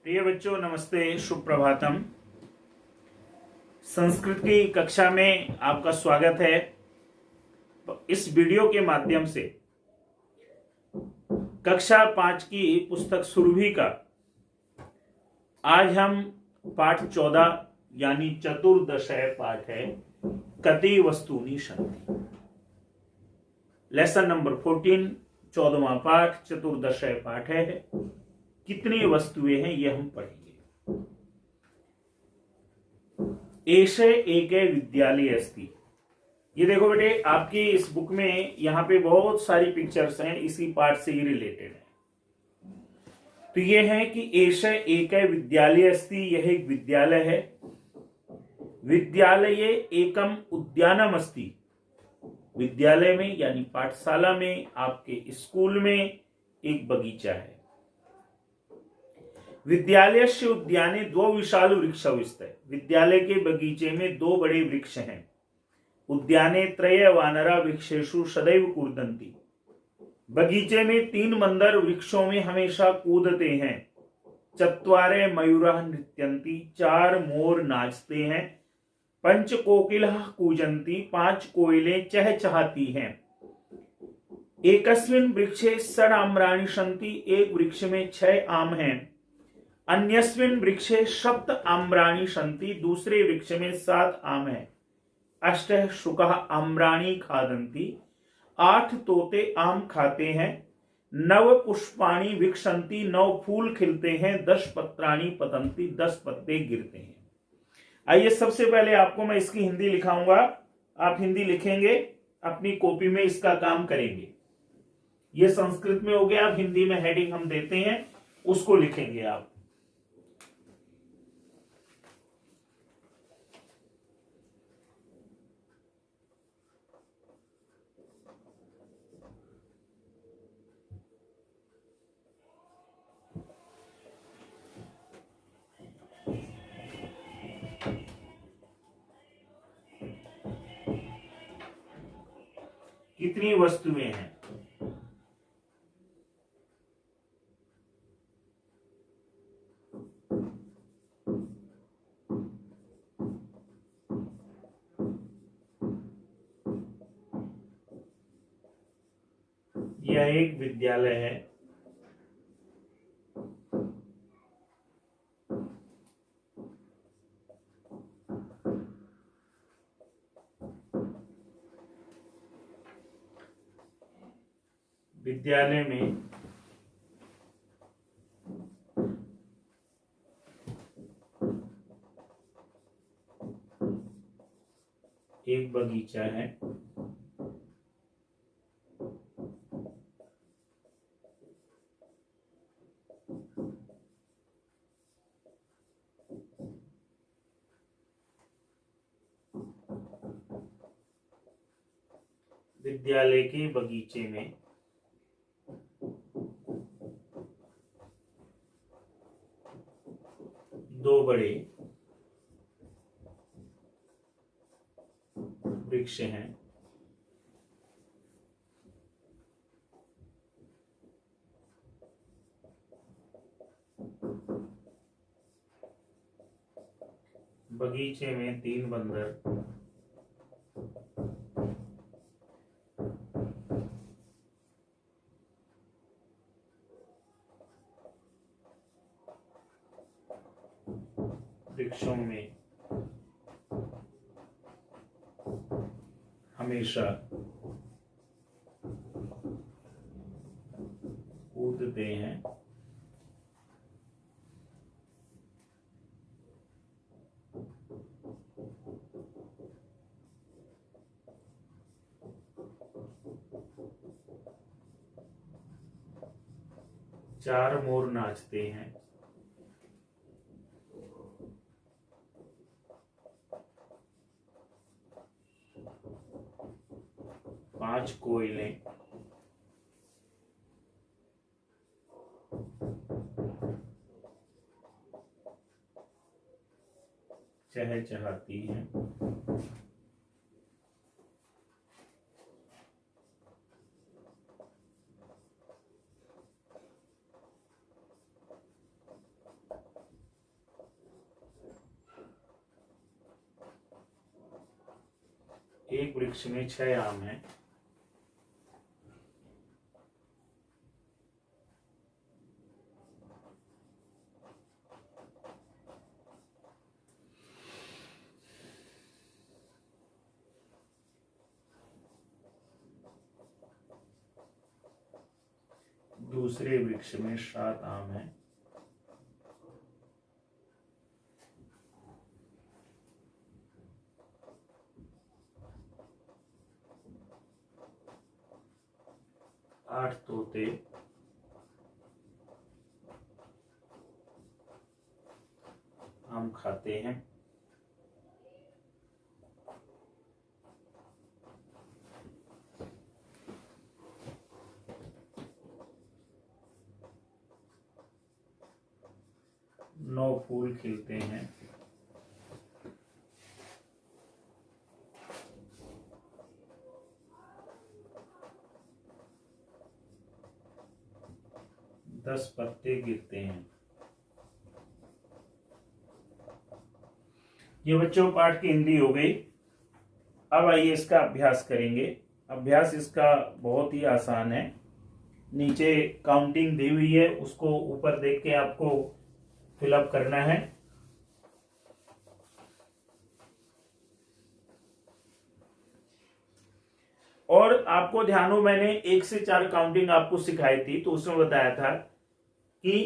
प्रिय बच्चों, नमस्ते, सुप्रभातम। संस्कृत की कक्षा में आपका स्वागत है। इस वीडियो के माध्यम से कक्षा 5 की पुस्तक सुरभि का आज हम पाठ 14 यानी चतुर्दशय पाठ है कति वस्तूनि सन्ति। लेसन नंबर 14, 14वां पाठ, चतुर्दशय पाठ है। कितनी वस्तुएं हैं ये हम पढ़ेंगे। एषे एके विद्यालय अस्ति। ये देखो बेटे, आपकी इस बुक में यहाँ पे बहुत सारी पिक्चर्स हैं, इसी पार्ट से ही रिलेटेड है। तो ये है कि एषे एके विद्यालय अस्ति, यह एक विद्यालय है। विद्यालये एकम उद्यानम अस्ति। विद्यालय में यानी पाठशाला में, आपके स्कूल में एक बगीचा है। विद्यालयस्य उद्याने द्वौ विशाल वृक्षौ स्तः। विद्यालय के बगीचे में दो बड़े वृक्ष हैं। उद्याने त्रय वानरा वृक्षेषु सदैव कूर्दन्ति। बगीचे में 3 बंदर वृक्षों में हमेशा कूदते हैं। चत्वारे मयूराः नृत्यन्ति। 4 मोर नाचते हैं। 5 कोकिलाः कूजन्ति। 5 कोयलें चहचहाती हैं। एकस्मिन् वृक्षे षड् आम्राणि सन्ति। एक वृक्ष में 6 आम हैं। अन्यस्मिन् वृक्षे 7 आम्राणि सन्ति। दूसरे वृक्ष में 7 आम हैं। 8 शुकाः आम्राणि खादन्ति। 8 तोते आम खाते हैं। 9 पुष्पाणि विकसन्ति। 9 फूल खिलते हैं। 10 पत्राणि पतन्ति। 10 पत्ते गिरते हैं। आइए, सबसे पहले आपको मैं इसकी हिंदी लिखाऊंगा, आप हिंदी लिखेंगे, अपनी कॉपी में इसका काम करेंगे। ये संस्कृत में हो गया, अब हिंदी में हेडिंग हम देते हैं, उसको लिखेंगे आप। कितनी वस्तुएं हैं? यह एक विद्यालय है। विद्यालय में एक बगीचा है। विद्यालय के बगीचे में दो बड़े वृक्ष हैं। बगीचे में 3 बंदर वृक्षों में हमेशा कूदते हैं। चार मोर नाचते हैं। पांच कोयलें चहचहाती हैं। एक वृक्ष में 6 आम हैं। दूसरे वृक्ष में 7 आम हैं। आठ तोते आम खाते हैं। नौ फूल खिलते हैं। दस पत्ते गिरते हैं। ये बच्चों पाठ की हिंदी हो गई। अब आइए इसका अभ्यास करेंगे। अभ्यास इसका बहुत ही आसान है। नीचे काउंटिंग दी हुई है, उसको ऊपर देख के आपको फिलअप करना है। और आपको ध्यान हो, मैंने 1 से 4 काउंटिंग आपको सिखाई थी, तो उसमें बताया था कि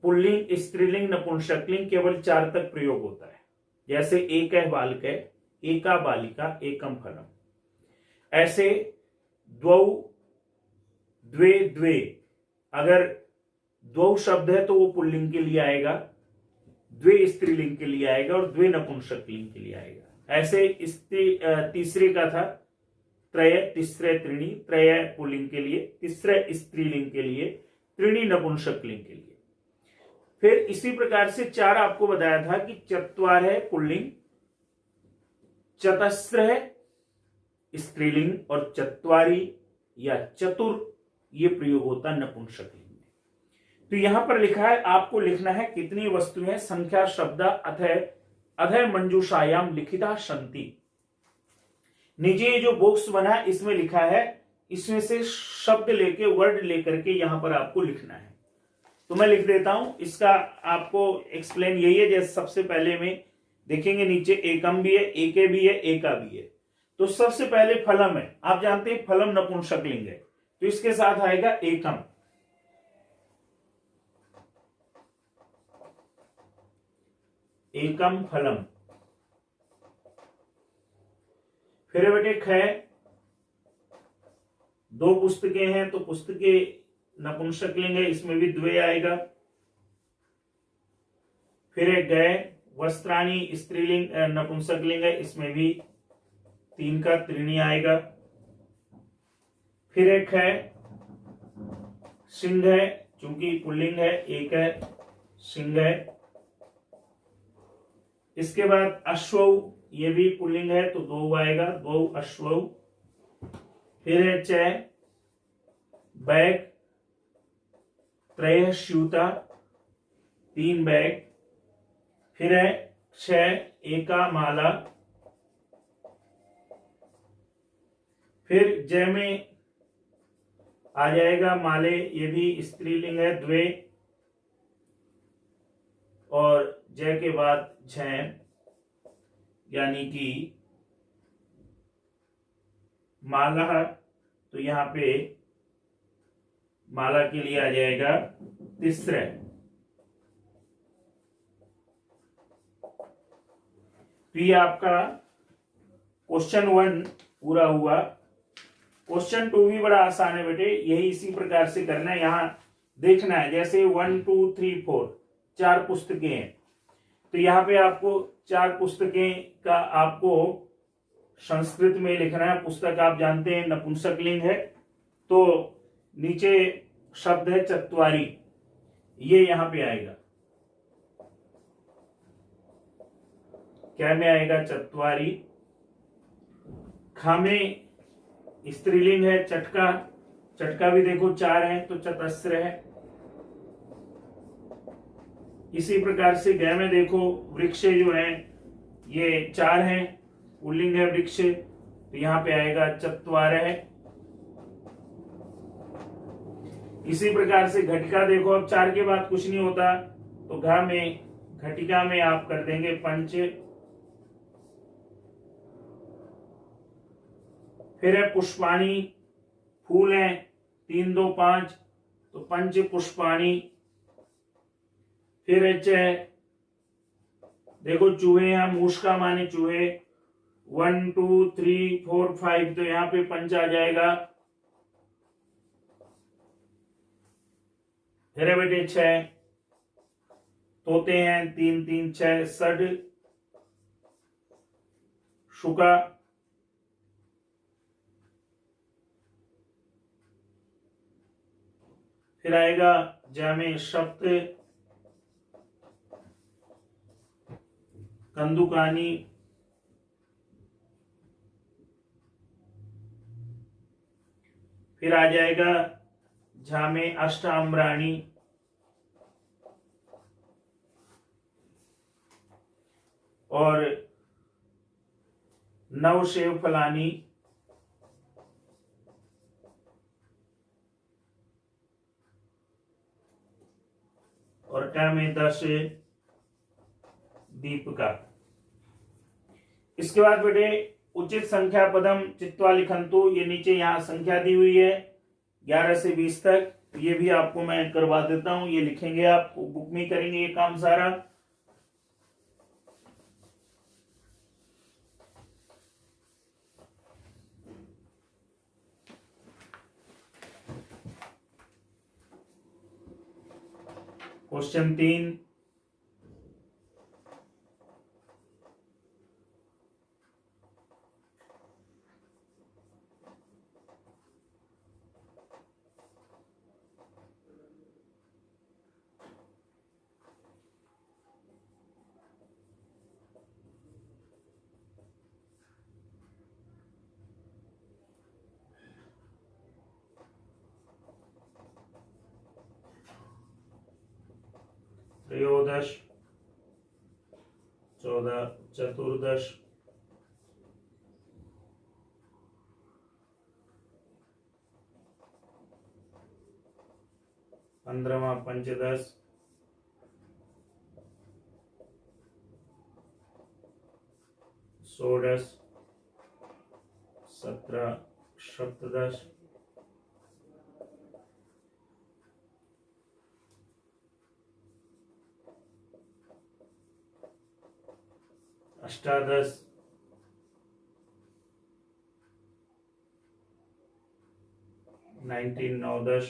पुल्लिंग, स्त्रीलिंग, नपुंसकलिंग केवल 4 तक प्रयोग होता है। जैसे एक है बालक, एका बालिका, एकम फलम। ऐसे द्वौ, द्वे, द्वे, अगर द्वौ शब्द है तो वो पुल्लिंग के लिए आएगा, द्वे स्त्रीलिंग के लिए आएगा और द्वे नपुंसकलिंग के लिए आएगा। ऐसे तीसरे का था त्रय, तिसरे त्रिणी, त्रय पुल्लिंग के लिए, तिसरे स्त्रीलिंग के लिए, त्रिणी नपुंसकलिंग के लिए। फिर इसी प्रकार से 4 आपको बताया था कि चत्वार है पुल्लिंग, चतस्र है स्त्रीलिंग और चत्वारी या चतुर ये प्रयोग होता है नपुंसकलिंग में। तो यहां पर लिखा है, आपको लिखना है कितनी वस्तुएं संख्या शब्द अधय मंजूषायाम लिखिता संति। नीचे जो बॉक्स बना है इसमें लिखा है, इसमें से शब्द लेके, वर्ड लेकर के यहां पर आपको लिखना है। तो मैं लिख देता हूं। इसका आपको एक्सप्लेन यही है। जैसे सबसे पहले में देखेंगे नीचे एकम भी है, एके भी है, एका भी है। तो सबसे पहले फलम है। आप जानते हैं फलम नपुंसकलिंग है, तो इसके साथ आएगा एकम। एकम फलम। फिर बेटे ख, 2 पुस्तकें हैं तो पुस्तकें नपुंसकलिंग है, इसमें भी द्वे आएगा। फिर है गय, वस्त्राणी स्त्रीलिंग नपुंसकलिंग है, इसमें भी 3 का त्रिणी आएगा। फिर एक है सिंह है, चूंकि पुल्लिंग है, 1 है, सिंह है। इसके बाद अश्व, ये भी पुल्लिंग है तो 2 आएगा, 2 अश्व। फिर है च, बैग, त्रय श्यूता, 3 बैग। फिर है क्ष, एका माला। फिर जय में आ जाएगा माले, ये भी स्त्रीलिंग है, द्वे। और जय के बाद झ, यानी कि माला, तो यहां पे माला के लिए आ जाएगा तीसरे। तो ये आपका क्वेश्चन 1 पूरा हुआ। क्वेश्चन 2 भी बड़ा आसान है बेटे, यही इसी प्रकार से करना है। यहां देखना है जैसे 1 2 3 4 4 पुस्तकें हैं, तो यहाँ पे आपको 4 पुस्तकें का आपको संस्कृत में लिखना है। पुस्तक आप जानते हैं नपुंसकलिंग है, तो नीचे शब्द है चत्वारी, ये यहां पे आएगा। क्या में आएगा? चत्वारी। खामे स्त्रीलिंग है, चटका, चटका भी देखो 4 है तो चतस्र है। इसी प्रकार से गय में देखो वृक्ष जो है ये 4 हैं, पुल्लिंग है वृक्ष, तो यहां पे आएगा चत्वारः। इसी प्रकार से घटिका देखो, अब 4 के बाद कुछ नहीं होता, तो घ में घटिका में आप कर देंगे पंच। फिर है पुष्पाणी, फूल हैं 3 2 5, तो पंच पुष्पाणी। फिर है देखो चूहे, यहाँ मूषका माने चूहे, 1 2 3 4 5, तो यहाँ पे पंच आ जाएगा। फिर है बेटे 6, तोते हैं 3 3 6, षड शुका। फिर आएगा ज में सप्त, कंदुकानी। फिर आ जाएगा झा में अष्ट आम्राणी। और नव सेव फलानी। और ट में 10 दीपिका। इसके बाद बेटे उचित संख्या पदम चित्वा लिखंतु, ये नीचे यहां संख्या दी हुई है 11 से 20 तक, ये भी आपको मैं करवा देता हूं, ये लिखेंगे आप, बुक में करेंगे ये काम सारा। क्वेश्चन 3, त्रयोदश 14 चतुर्दश 15वां पंचदश 16 17 सप्तदश 18 19 9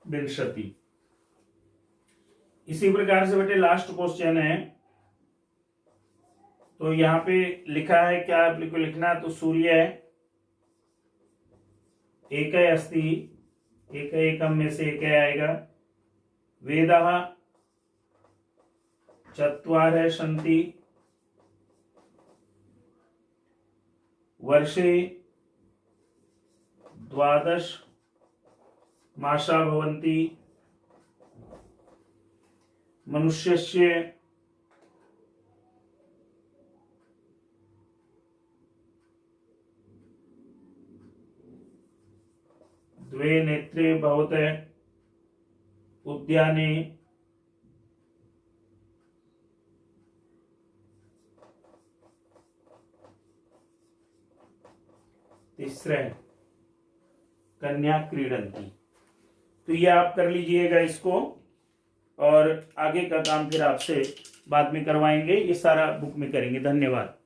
विंशति। इसी प्रकार से बेटे लास्ट क्वेश्चन है, तो यहां पे लिखा है क्या आपको लिखना, तो सूर्य है एक अस्ति, एक एकम में से एक आएगा। वेदः चत्वारः सन्ति, वर्षे 12 मासा भवन्ति, मनुष्यस्य द्वे नेत्रे भवतः, उद्याने तीसरे कन्या क्रीडन्ति। तो ये आप कर लीजिएगा इसको, और आगे का काम फिर आपसे बाद में करवाएंगे, ये सारा बुक में करेंगे। धन्यवाद।